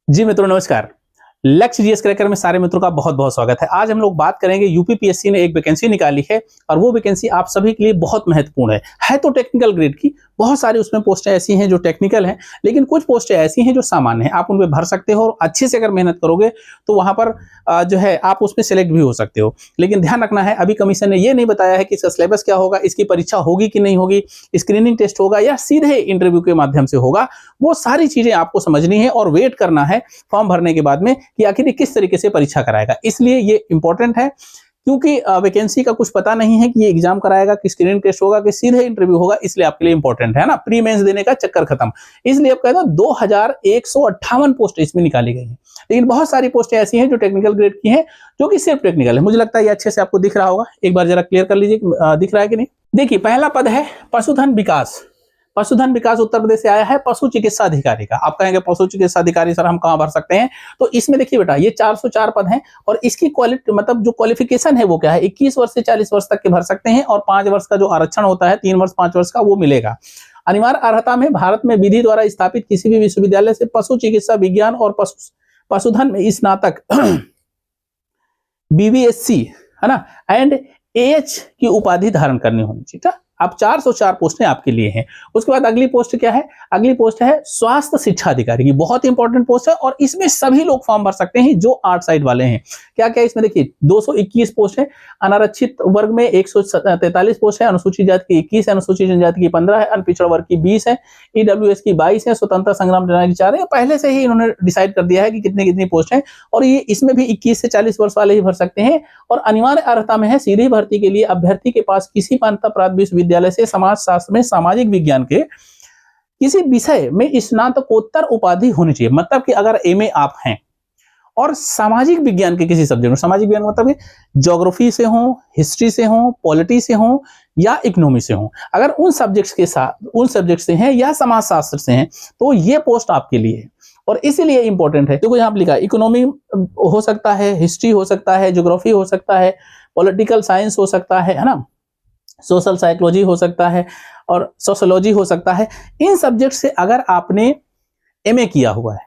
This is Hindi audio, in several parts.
जी मित्रों नमस्कार। लक्ष्य जीएस क्रैकर में सारे मित्रों का बहुत बहुत स्वागत है। आज हम लोग बात करेंगे यूपीपीएससी ने एक वैकेंसी निकाली है और वो वैकेंसी आप सभी के लिए बहुत महत्वपूर्ण है तो टेक्निकल ग्रेड की। बहुत सारी उसमें पोस्टें ऐसी हैं जो टेक्निकल हैं, लेकिन कुछ पोस्टें ऐसी हैं जो सामान्य हैं। आप उन पे भर सकते हो और अच्छे से अगर मेहनत करोगे तो वहां पर जो है आप उसमें सेलेक्ट भी हो सकते हो। लेकिन ध्यान रखना है, अभी कमीशन ने ये नहीं बताया है कि इसका सिलेबस क्या होगा, इसकी परीक्षा होगी कि नहीं होगी, स्क्रीनिंग टेस्ट होगा या सीधे इंटरव्यू के माध्यम से होगा। वो सारी चीजें आपको समझनी है और वेट करना है फॉर्म भरने के बाद में कि आखिर ये किस तरीके से परीक्षा कराएगा। इसलिए ये इंपॉर्टेंट है, क्योंकि वैकेंसी का कुछ पता नहीं है कि ये एग्जाम कराएगा कि स्क्रीनिंग टेस्ट होगा कि सीधे इंटरव्यू होगा। इसलिए आपके लिए इंपॉर्टेंट है ना, प्री मेंस देने का चक्कर खत्म। इसलिए आप कहते हो 2158 पोस्ट इसमें निकाली गई है, लेकिन बहुत सारी पोस्टें ऐसी हैं जो टेक्निकल ग्रेड की हैं, जो कि सिर्फ टेक्निकल है। मुझे लगता है ये अच्छे से आपको दिख रहा होगा, एक बार जरा क्लियर कर लीजिए, दिख रहा है कि नहीं। देखिए, पहला पद है पशुधन विकास। पशुधन विकास उत्तर प्रदेश से आया है, पशु चिकित्सा अधिकारी का। आप कहेंगे पशु चिकित्सा अधिकारी सर हम कहां भर सकते हैं, तो इसमें देखिए बेटा ये 404 पद हैं और इसकी क्वालिटी मतलब जो क्वालिफिकेशन है वो क्या है, 21 वर्ष से 40 वर्ष तक के भर सकते हैं और 5 वर्ष का जो आरक्षण होता है 3 वर्ष 5 वर्ष का वो मिलेगा। अनिवार्य अर्हता में भारत में विधि द्वारा स्थापित किसी भी विश्वविद्यालय से पशु चिकित्सा विज्ञान और पशुधन में स्नातक बीबीएससी है ना एंड एएच की उपाधि धारण करनी होनी चाहिए। अब 404 पोस्टें आपके लिए हैं। उसके बाद अगली पोस्ट क्या है, अगली पोस्ट है स्वास्थ्य शिक्षा अधिकारी की। बहुत इंपॉर्टेंट पोस्ट है और इसमें सभी लोग फॉर्म भर सकते हैं जो आर्ट साइड वाले हैं। क्या क्या इसमें देखिए, 221 पोस्ट है, अनारक्षित वर्ग में 143 पोस्ट है, अनुसूचित जाति की 21 है, अनुसूचित जनजाति की 15 है, अनपिछड़ा वर्ग की 20 है, ईडब्ल्यूएस की 22 है, स्वतंत्रता संग्राम सेनानी की 4 है। पहले से ही इन्होंने डिसाइड कर दिया है कि कितनी कितनी पोस्ट है और ये इसमें भी 21 से 40 वर्ष वाले ही भर सकते हैं। और अनिवार्य अर्हता में है सीधी भर्ती के लिए अभ्यर्थी के पास किसी मान्यता प्राप्त विश्वविद्यालय से समाज शास्त्र में सामाजिक विज्ञान के किसी विषय में स्नातकोत्तर उपाधि होनी चाहिए। मतलब कि अगर एमए आप हैं और सामाजिक विज्ञान के किसी सब्जेक्ट में, सामाजिक विज्ञान मतलब ज्योग्राफी से हो, हिस्ट्री से हो, पॉलिटी से हो या इकोनॉमी से हो, अगर उन सब्जेक्ट्स के साथ उन सब्जेक्ट से हैं या समाज शास्त्र से हैं तो ये पोस्ट आपके लिए है और इसीलिए इंपॉर्टेंट है। देखो यहाँ लिखा है इकोनॉमी हो सकता है, हिस्ट्री हो सकता है, ज्योग्राफी हो सकता है, पॉलिटिकल साइंस हो सकता है ना, सोशल साइकोलॉजी हो सकता है और सोशियोलॉजी हो सकता है। इन सब्जेक्ट से अगर आपने एमए किया हुआ है,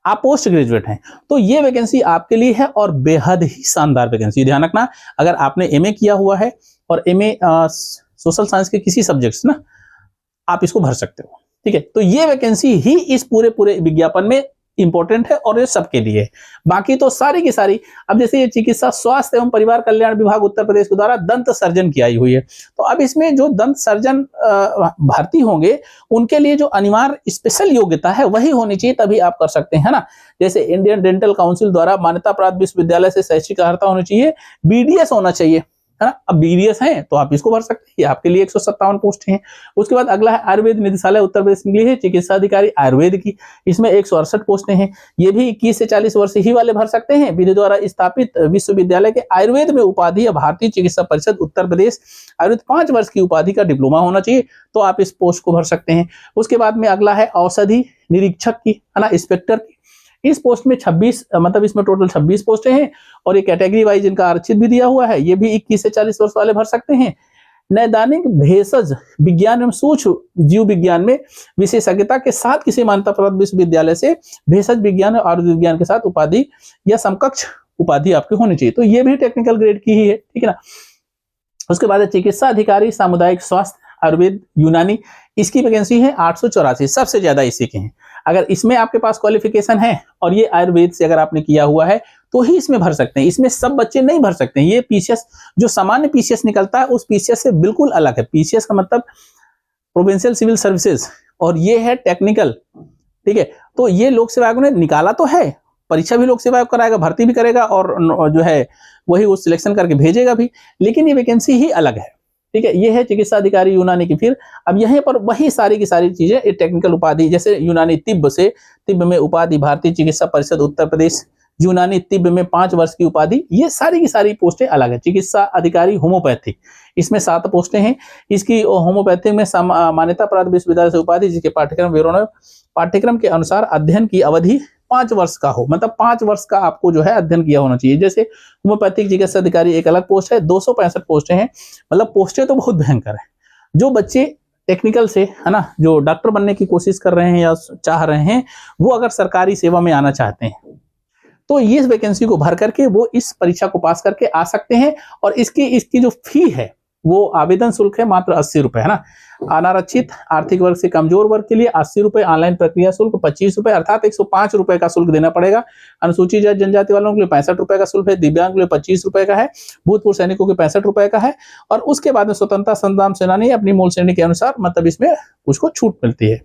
आप पोस्ट ग्रेजुएट हैं, तो ये वैकेंसी आपके लिए है और बेहद ही शानदार वैकेंसी। ध्यान रखना, अगर आपने एमए किया हुआ है और एमए सोशल साइंस के किसी सब्जेक्ट्स ना, आप इसको भर सकते हो। ठीक है, तो ये वैकेंसी ही इस पूरे विज्ञापन में इंपॉर्टेंट है और ये सबके लिए है। बाकी तो सारी की सारी, अब जैसे ये चिकित्सा स्वास्थ्य एवं परिवार कल्याण विभाग उत्तर प्रदेश के द्वारा दंत सर्जन की आई हुई है, तो अब इसमें जो दंत सर्जन भर्ती होंगे उनके लिए जो अनिवार्य स्पेशल योग्यता है वही होनी चाहिए, तभी आप कर सकते हैं ना। जैसे इंडियन डेंटल काउंसिल द्वारा मान्यता प्राप्त विश्वविद्यालय से शैक्षिक अर्हता होनी चाहिए, बीडीएस होना चाहिए, है ना। अब बीडीएस है तो आप इसको भर सकते हैं, आपके लिए 157 पोस्ट हैं। उसके बाद अगला है आयुर्वेद निदेशालय उत्तर प्रदेश के लिए है, चिकित्सा अधिकारी आयुर्वेद की, इसमें 168 पोस्टें हैं। ये भी 21 से 40 वर्ष ही वाले भर सकते हैं। विधि द्वारा स्थापित विश्वविद्यालय के आयुर्वेद में उपाधि या भारतीय चिकित्सा परिषद उत्तर प्रदेश आयुर्वेद 5 वर्ष की उपाधि का डिप्लोमा होना चाहिए, तो आप इस पोस्ट को भर सकते हैं। उसके बाद में अगला है औषधि निरीक्षक की, है ना, इंस्पेक्टर की। इस पोस्ट में 26 मतलब इसमें टोटल 26 पोस्टें हैं और ये कैटेगरी वाइज इनका आरक्षित भी दिया हुआ है। ये भी 21 से 40 वर्ष वाले भर सकते हैं। नैदानिक भेषज विज्ञान एवं सूक्ष्म जीव विज्ञान में विशेषज्ञता के साथ किसी मान्यता प्राप्त विश्वविद्यालय से भेषज विज्ञान और आयुर्वेद विज्ञान के साथ उपाधि या समकक्ष उपाधि आपकी होनी चाहिए, तो ये भी टेक्निकल ग्रेड की ही है। ठीक है ना। उसके बाद चिकित्सा अधिकारी सामुदायिक स्वास्थ्य आयुर्वेद यूनानी, इसकी वैकेंसी है 884, सबसे ज्यादा इसी के हैं। अगर इसमें आपके पास क्वालिफिकेशन है और ये आयुर्वेद से अगर आपने किया हुआ है तो ही इसमें भर सकते हैं। इसमें सब बच्चे नहीं भर सकते हैं। ये पीसीएस जो सामान्य पीसीएस निकलता है उस पीसीएस से बिल्कुल अलग है। पीसीएस का मतलब प्रोविंशियल सिविल सर्विसेज और ये है टेक्निकल। ठीक है, तो ये लोक सेवा आयोग ने निकाला तो है, परीक्षा भी लोक सेवा आयोग कराएगा, भर्ती भी करेगा और जो है वही वो सिलेक्शन करके भेजेगा भी, लेकिन ये वैकेंसी ही अलग है। ठीक है, ये है चिकित्सा अधिकारी यूनानी की। फिर अब यहीं पर वही सारी की सारी चीजें टेक्निकल उपाधि, जैसे यूनानी तिब्ब से तिब्ब में उपाधि भारतीय चिकित्सा परिषद उत्तर प्रदेश, यूनानी तिब्ब में 5 वर्ष की उपाधि, ये सारी की सारी पोस्टें अलग है। चिकित्सा अधिकारी होम्योपैथिक, इसमें 7 पोस्टें हैं। इसकी होम्योपैथिक में मान्यता प्राप्त विश्वविद्यालय से उपाधि जिसके पाठ्यक्रम के अनुसार अध्ययन की अवधि 5 वर्ष का हो, मतलब 5 वर्ष का आपको जो है अध्ययन किया होना चाहिए। जैसे होम्योपैथिक चिकित्सा अधिकारी एक अलग पोस्ट है, 265 पोस्टें हैं, मतलब पोस्टें तो बहुत भयंकर है। जो बच्चे टेक्निकल से, है ना, जो डॉक्टर बनने की कोशिश कर रहे हैं या चाह रहे हैं, वो अगर सरकारी सेवा में आना चाहते हैं तो इस वैकेंसी को भर करके वो इस परीक्षा को पास करके आ सकते हैं। और इसकी जो फी है वो आवेदन शुल्क है मात्र 80 रुपए, है ना। अनारक्षित आर्थिक वर्ग से कमजोर वर्ग के लिए 80 रुपए, ऑनलाइन प्रक्रिया शुल्क 25 रुपए, अर्थात 105 रुपए का शुल्क देना पड़ेगा। अनुसूचित जाति जनजाति वालों के लिए 65 रुपए का शुल्क है, दिव्यांग के लिए 25 रुपए का है, भूतपूर्व सैनिकों के 65 रुपए का है। और उसके बाद में स्वतंत्रता संग्राम सेनानी अपनी मूल श्रेणी के अनुसार मतलब इसमें उसको छूट मिलती है।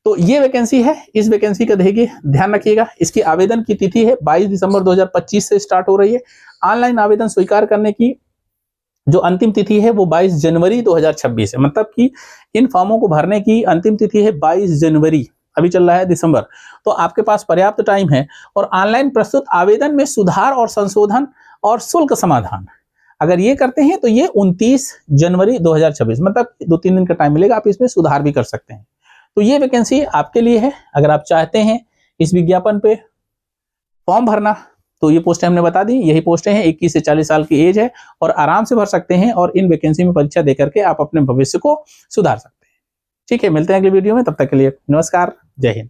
तो ये वैकेंसी है, इस वैकेंसी का देखिए ध्यान रखिएगा। इसकी आवेदन की तिथि है 22 दिसंबर 2025 से स्टार्ट हो रही है। ऑनलाइन आवेदन स्वीकार करने की जो अंतिम तिथि है वो 22 जनवरी 2026 है, मतलब कि इन फॉर्मों को भरने की अंतिम तिथि है 22 जनवरी, अभी चल रहा है दिसंबर, तो आपके पास पर्याप्त टाइम है। और ऑनलाइन प्रस्तुत आवेदन में सुधार और संशोधन और शुल्क समाधान अगर ये करते हैं तो ये 29 जनवरी 2026, मतलब 2-3 दिन का टाइम मिलेगा, आप इसमें सुधार भी कर सकते हैं। तो ये वैकेंसी आपके लिए है। अगर आप चाहते हैं इस विज्ञापन पे फॉर्म भरना तो ये पोस्टें हमने बता दी, यही पोस्टें हैं, 21 से 40 साल की एज है और आराम से भर सकते हैं और इन वैकेंसी में परीक्षा देकर के आप अपने भविष्य को सुधार सकते हैं। ठीक है, मिलते हैं अगले वीडियो में, तब तक के लिए नमस्कार, जय हिंद।